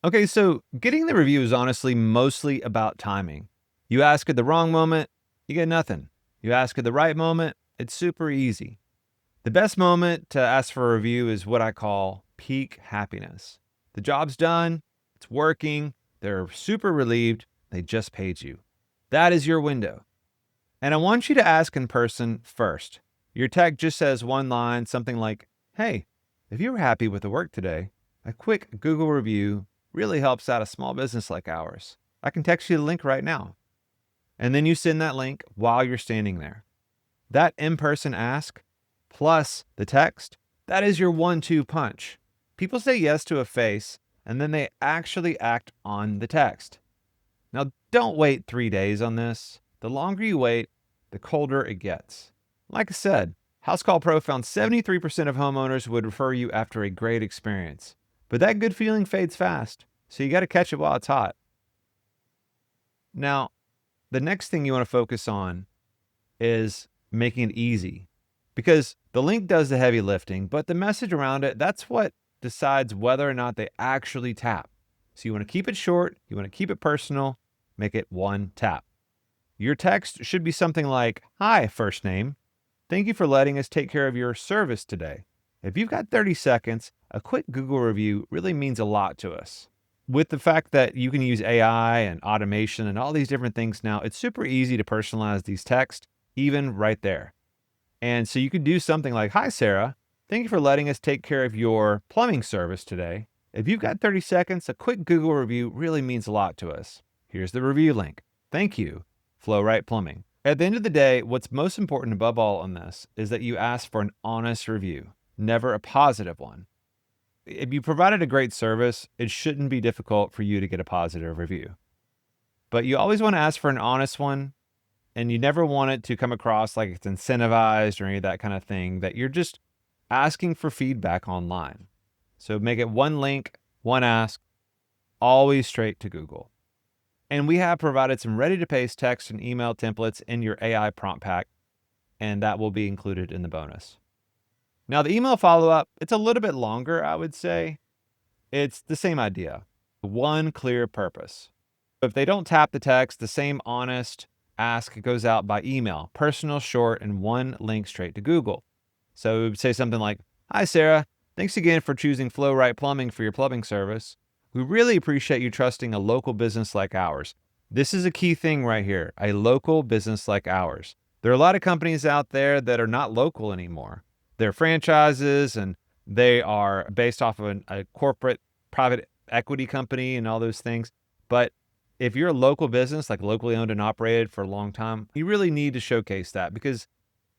Okay, so getting the review is honestly mostly about timing. You ask at the wrong moment, you get nothing. You ask at the right moment, it's super easy. The best moment to ask for a review is what I call peak happiness. The job's done, it's working, they're super relieved, they just paid you. That is your window. And I want you to ask in person first. Your tech just says one line, something like, "Hey, if you were happy with the work today, a quick Google review really helps out a small business like ours. I can text you the link right now." And then you send that link while you're standing there. That in-person ask plus the text, that is your 1-2 punch. People say yes to a face, and then they actually act on the text. Now, don't wait 3 days on this. The longer you wait, the colder it gets. Like I said, House Call Pro found 73% of homeowners would refer you after a great experience. But that good feeling fades fast, so you got to catch it while it's hot. Now, the next thing you want to focus on is making it easy, because the link does the heavy lifting, but the message around it, that's what decides whether or not they actually tap. So you want to keep it short, you want to keep it personal, make it one tap. Your text should be something like, "Hi, first name. Thank you for letting us take care of your service today. If you've got 30 seconds, a quick Google review really means a lot to us." With the fact that you can use AI and automation and all these different things now, it's super easy to personalize these texts, even right there. And so you could do something like, "Hi, Sarah. Thank you for letting us take care of your plumbing service today. If you've got 30 seconds, a quick Google review really means a lot to us. Here's the review link. Thank you, Flow Right Plumbing." At the end of the day, what's most important above all on this is that you ask for an honest review, never a positive one. If you provided a great service, it shouldn't be difficult for you to get a positive review. But you always want to ask for an honest one, and you never want it to come across like it's incentivized or any of that kind of thing, that you're just asking for feedback online. So make it one link, one ask, always straight to Google. And we have provided some ready-to-paste text and email templates in your AI prompt pack, and that will be included in the bonus. Now, the email follow-up, it's a little bit longer, I would say. It's the same idea, one clear purpose. If they don't tap the text, the same honest ask goes out by email, personal, short, and one link straight to Google. So it would say something like, "Hi, Sarah. Thanks again for choosing Flow Right Plumbing for your plumbing service. We really appreciate you trusting a local business like ours." This is a key thing right here, a local business like ours. There are a lot of companies out there that are not local anymore. They're franchises, and they are based off of a corporate private equity company and all those things. But if you're a local business, like locally owned and operated for a long time, you really need to showcase that, because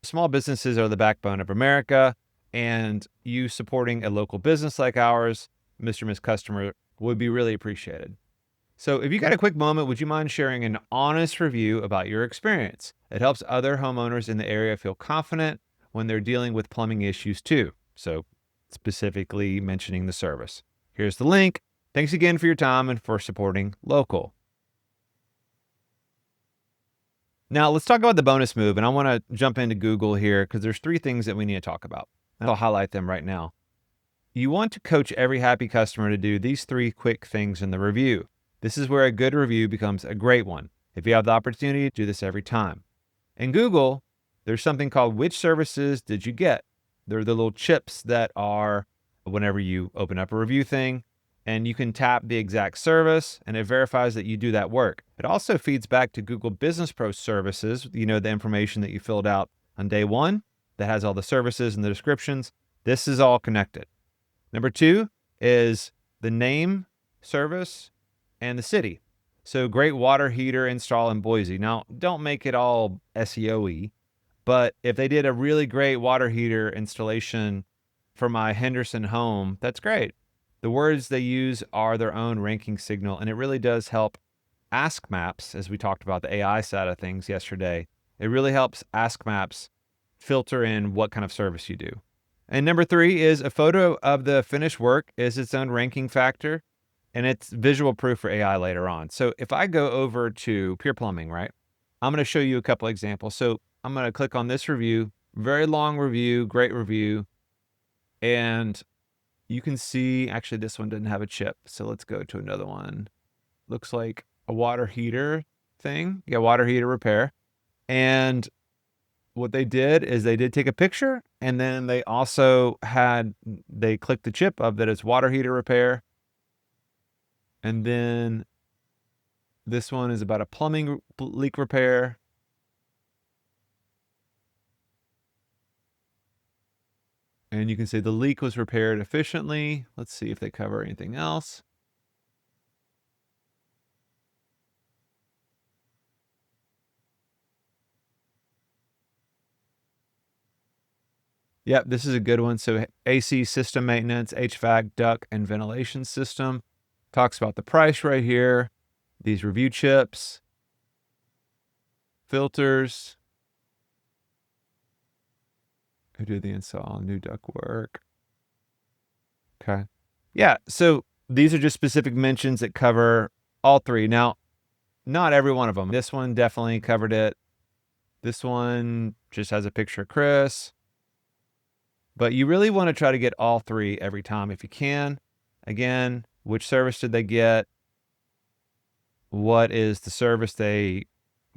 small businesses are the backbone of America, and you supporting a local business like ours, Mr. and Miss Customer, would be really appreciated. So if you got a quick moment, would you mind sharing an honest review about your experience? It helps other homeowners in the area feel confident when they're dealing with plumbing issues too. So specifically mentioning the service. Here's the link. Thanks again for your time and for supporting local. Now let's talk about the bonus move, and I want to jump into Google here because there's 3 things that we need to talk about. I'll highlight them right now. You want to coach every happy customer to do these 3 quick things in the review. This is where a good review becomes a great one. If you have the opportunity, do this every time. In Google, there's something called "Which services did you get?" They're the little chips that are whenever you open up a review thing, and you can tap the exact service, and it verifies that you do that work. It also feeds back to Google Business Pro services, the information that you filled out on day 1 that has all the services and the descriptions. This is all connected. Number 2 is the name, service, and the city. So great water heater install in Boise. Now, don't make it all SEO-y, but if they did a really great water heater installation for my Henderson home, that's great. The words they use are their own ranking signal, and it really does help Ask Maps, as we talked about the AI side of things yesterday. It really helps Ask Maps filter in what kind of service you do. And number 3 is a photo of the finished work is its own ranking factor, and it's visual proof for AI later on. So if I go over to Pure Plumbing, right, I'm going to show you a couple examples. So I'm going to click on this review, very long review, great review. And you can see, actually this one didn't have a chip. So let's go to another one. Looks like a water heater thing. Yeah, water heater repair. And what they did is they did take a picture, and then they also they clicked the chip of that it's water heater repair. And then this one is about a plumbing leak repair. And you can say the leak was repaired efficiently. Let's see if they cover anything else. Yep, this is a good one. So AC system maintenance, HVAC, duct, and ventilation system. Talks about the price right here. These review chips, filters, who did the install, new duct work. Okay. Yeah, so these are just specific mentions that cover all three. Now, not every one of them. This one definitely covered it. This one just has a picture of Chris. But you really want to try to get all three every time if you can. Again, which service did they get? What is the service they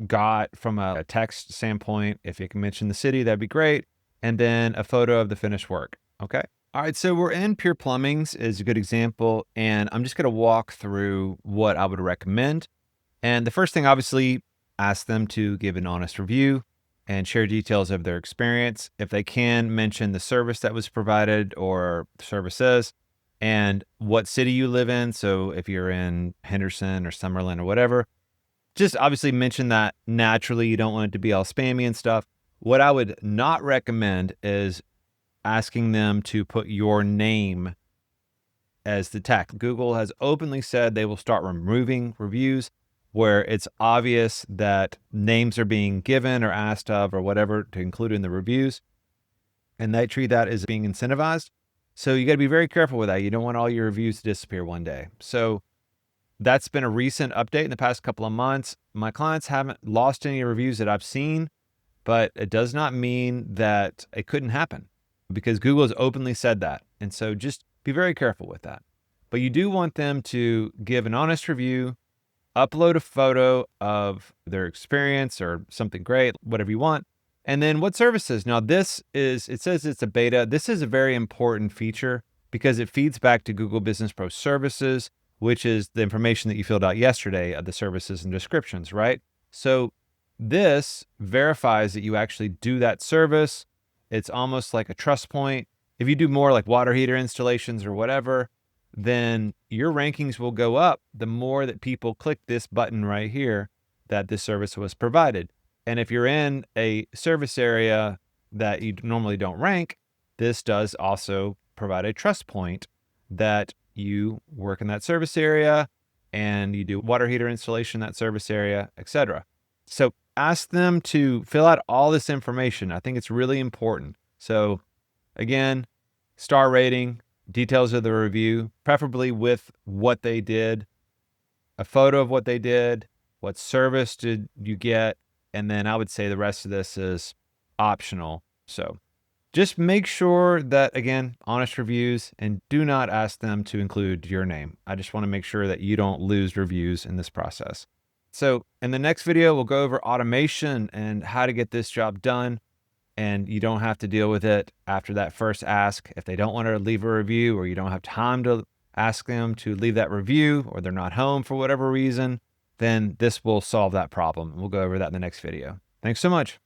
got from a text standpoint? If you can mention the city, that'd be great. And then a photo of the finished work. Okay. All right. So we're in Pure Plumbings is a good example. And I'm just going to walk through what I would recommend. And the first thing, obviously, ask them to give an honest review and share details of their experience. If they can, mention the service that was provided or services and what city you live in. So if you're in Henderson or Summerlin or whatever, just obviously mention that naturally. You don't want it to be all spammy and stuff. What I would not recommend is asking them to put your name as the tag. Google has openly said they will start removing reviews where it's obvious that names are being given or asked of or whatever to include in the reviews. And they treat that as being incentivized. So you got to be very careful with that. You don't want all your reviews to disappear one day. So that's been a recent update in the past couple of months. My clients haven't lost any reviews that I've seen, but it does not mean that it couldn't happen because Google has openly said that. And so just be very careful with that. But you do want them to give an honest review, upload a photo of their experience or something great, whatever you want. And then what services? Now it says it's a beta. This is a very important feature because it feeds back to Google Business Pro services, which is the information that you filled out yesterday of the services and descriptions, right? So this verifies that you actually do that service. It's almost like a trust point. If you do more like water heater installations or whatever, then your rankings will go up the more that people click this button right here that this service was provided. And if you're in a service area that you normally don't rank, this does also provide a trust point that you work in that service area and you do water heater installation in that service area, etc. So ask them to fill out all this information. I think it's really important. So again, star rating, details of the review, preferably with what they did, a photo of what they did, what service did you get, and then I would say the rest of this is optional. So just make sure that, again, honest reviews, and do not ask them to include your name. I just want to make sure that you don't lose reviews in this process. So in the next video, we'll go over automation and how to get this job done. And you don't have to deal with it after that first ask. If they don't want to leave a review or you don't have time to ask them to leave that review or they're not home for whatever reason, then this will solve that problem. We'll go over that in the next video. Thanks so much.